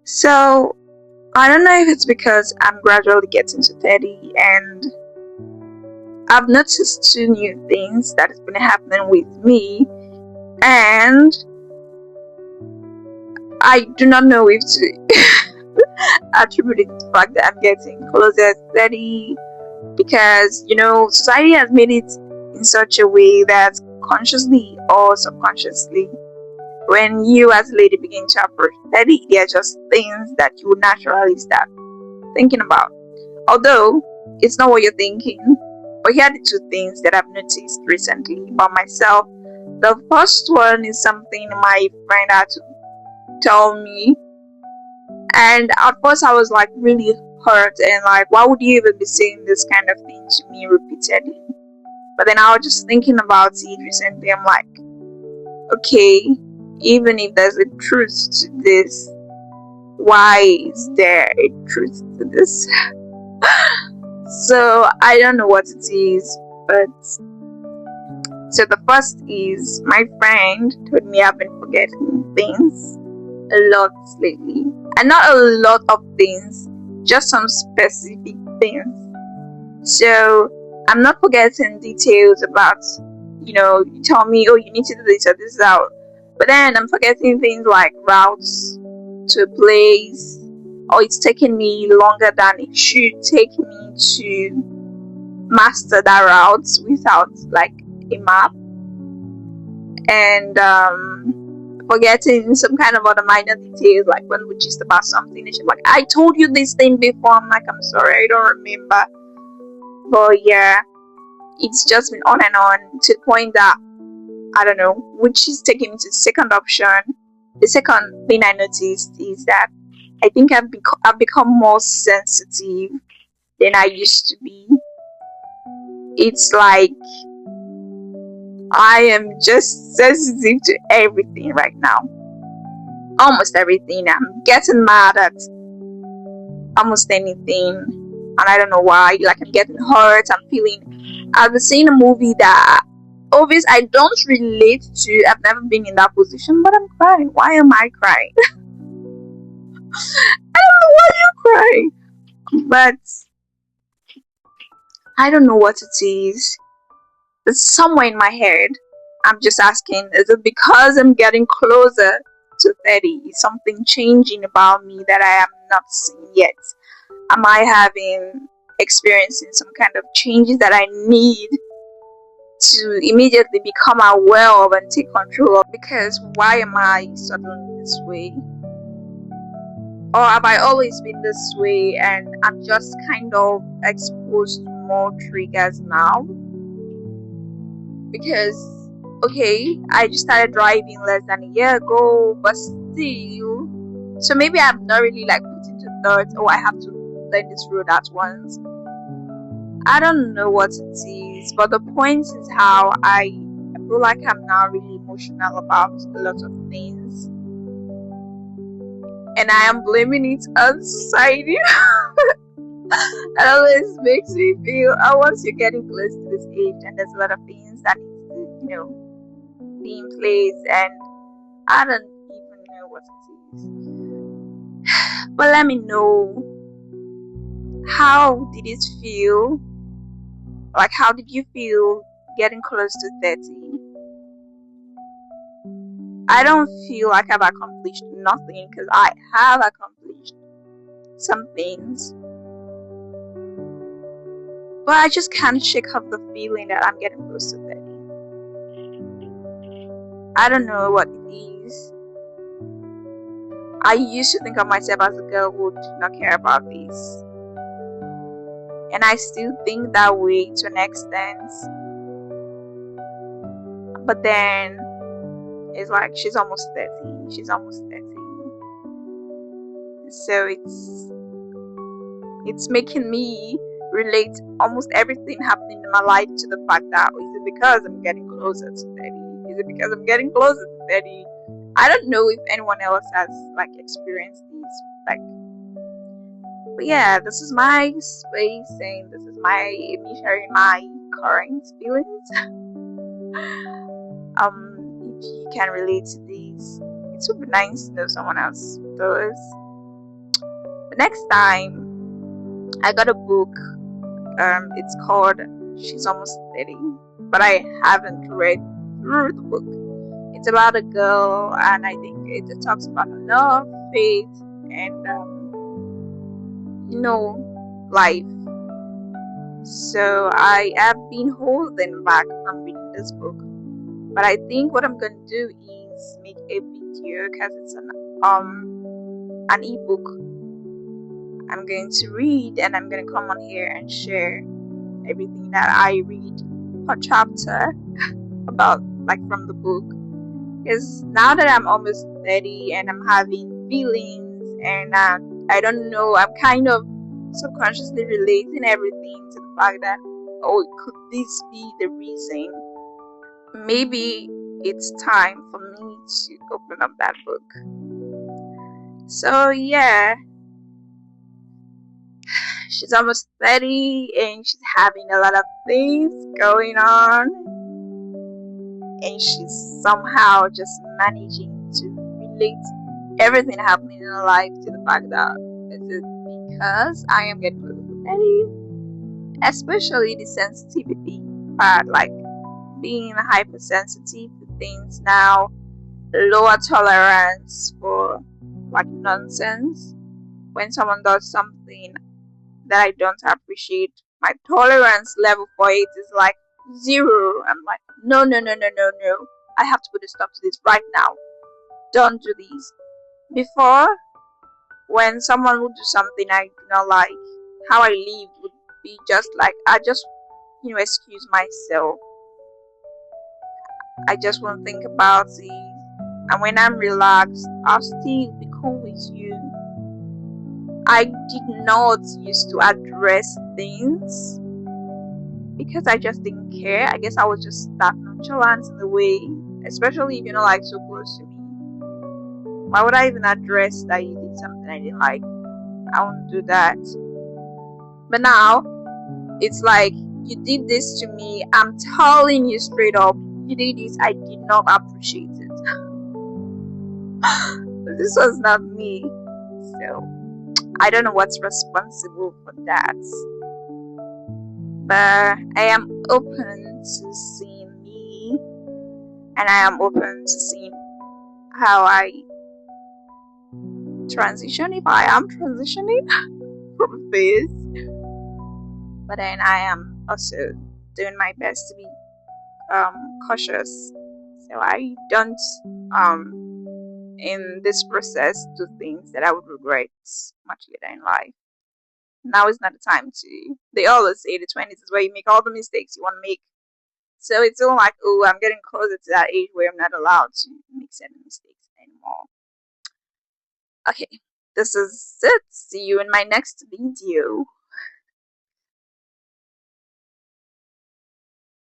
So I don't know if it's because I'm gradually getting to 30 and I've noticed two new things that has been happening with me, and I do not know if to attribute it to the fact that I'm getting closer to 30, because society has made it in such a way that consciously or subconsciously, when you as a lady begin to approach 30, they are just things that you would naturally start thinking about. Although it's not what you're thinking. But here are the two things that I've noticed recently about myself. The first one is something my friend had to tell me, and at first I was like really hurt and like, why would you even be saying this kind of thing to me repeatedly? But then I was just thinking about it recently. I'm like, okay, even if there's a truth to this, why is there a truth to this? So I don't know what it is, but so the first is my friend told me I've been forgetting things a lot lately, and not a lot of things, just some specific things. So I'm not forgetting details about, you tell me, oh, you need to do this or this out, but then I'm forgetting things like routes to a place, or it's taking me longer than it should take me to master that route without like a map, and forgetting some kind of other minor details, like when we just about something and she's like, I told you this thing before. I'm like, I'm sorry, I don't remember. But yeah, it's just been on and on to the point that I don't know, which is taking me to the second option. The second thing I noticed is that I think I've become more sensitive than I used to be. It's like I am just sensitive to everything right now. Almost everything. I'm getting mad at almost anything, and I don't know why. Like, I'm getting hurt. I'm feeling. I've been seeing a movie that obvious I don't relate to. I've never been in that position, but I'm crying. Why am I crying? I don't know why you're crying, but I don't know what it is. It's somewhere in my head. I'm just asking, is it because I'm getting closer to 30? Is something changing about me that I am not seeing yet? Am I having experiencing some kind of changes that I need to immediately become aware of and take control of? Because why am I suddenly this way? Or have I always been this way and I'm just kind of exposed to more triggers now? Because okay, I just started driving less than a year ago, but still, so maybe I'm not really like put into thought, oh, I have to learn this road at once. I don't know what it is, but the point is how I feel like I'm now really emotional about a lot of things, and I am blaming it on society. It always makes me feel, oh, once you're getting close to this age and there's a lot of things that need to, be in place, and I don't even know what it is. But let me know, how did it feel? Like, how did you feel getting close to 30? I don't feel like I've accomplished nothing, because I have accomplished some things. But I just can't shake off the feeling that I'm getting close to 30. I don't know what it is. I used to think of myself as a girl who did not care about this. And I still think that way to an extent. But then it's like she's almost 30. She's almost 30. So it's making me relate almost everything happening in my life to the fact that, is it because I'm getting closer to 30? Is it because I'm getting closer to 30? I don't know if anyone else has like experienced these, like, but yeah, this is my space saying this is me sharing my current feelings. If you can relate to these, it would be nice to know someone else does. next time I got a book. It's called She's Almost 30, but I haven't read through the book. It's about a girl, and I think it talks about love, faith, and life. So I have been holding back from reading this book, but I think what I'm gonna do is make a video because it's an ebook. I'm going to read, and I'm gonna come on here and share everything that I read per chapter about, like, from the book. Because now that I'm almost 30 and I'm having feelings, and I don't know, I'm kind of subconsciously relating everything to the fact that, oh, could this be the reason? Maybe it's time for me to open up that book. So yeah, she's almost 30 and she's having a lot of things going on, and she's somehow just managing to relate everything happening in her life to the fact that it's because I am getting close to 30, especially the sensitivity part, like being hypersensitive to things now, lower tolerance for like nonsense. When someone does something that I don't appreciate, my tolerance level for it is like 0. I'm like, no, no, no, no, no, no. I have to put a stop to this right now. Don't do this. Before, when someone would do something I do not like, how I lived would be just like, I just, excuse myself. I just won't think about it. And when I'm relaxed, I'll still be cool with you. I did not used to address things because I just didn't care. I guess I was just that nonchalant in the way, especially if you're not like so close to me. Why would I even address that you did something I didn't like? I won't do that. But now it's like, you did this to me. I'm telling you straight up, you did this. I did not appreciate it. This was not me. So I don't know what's responsible for that. But I am open to seeing me, and I am open to seeing how I transition, if I am transitioning from a phase. But then I am also doing my best to be cautious, so I don't in this process do things that I would regret much later in life. Now is not the time to. They always say the 20s is where you make all the mistakes you want to make. So it's all like, oh, I'm getting closer to that age where I'm not allowed to make certain mistakes anymore. Okay, this is it. See you in my next video.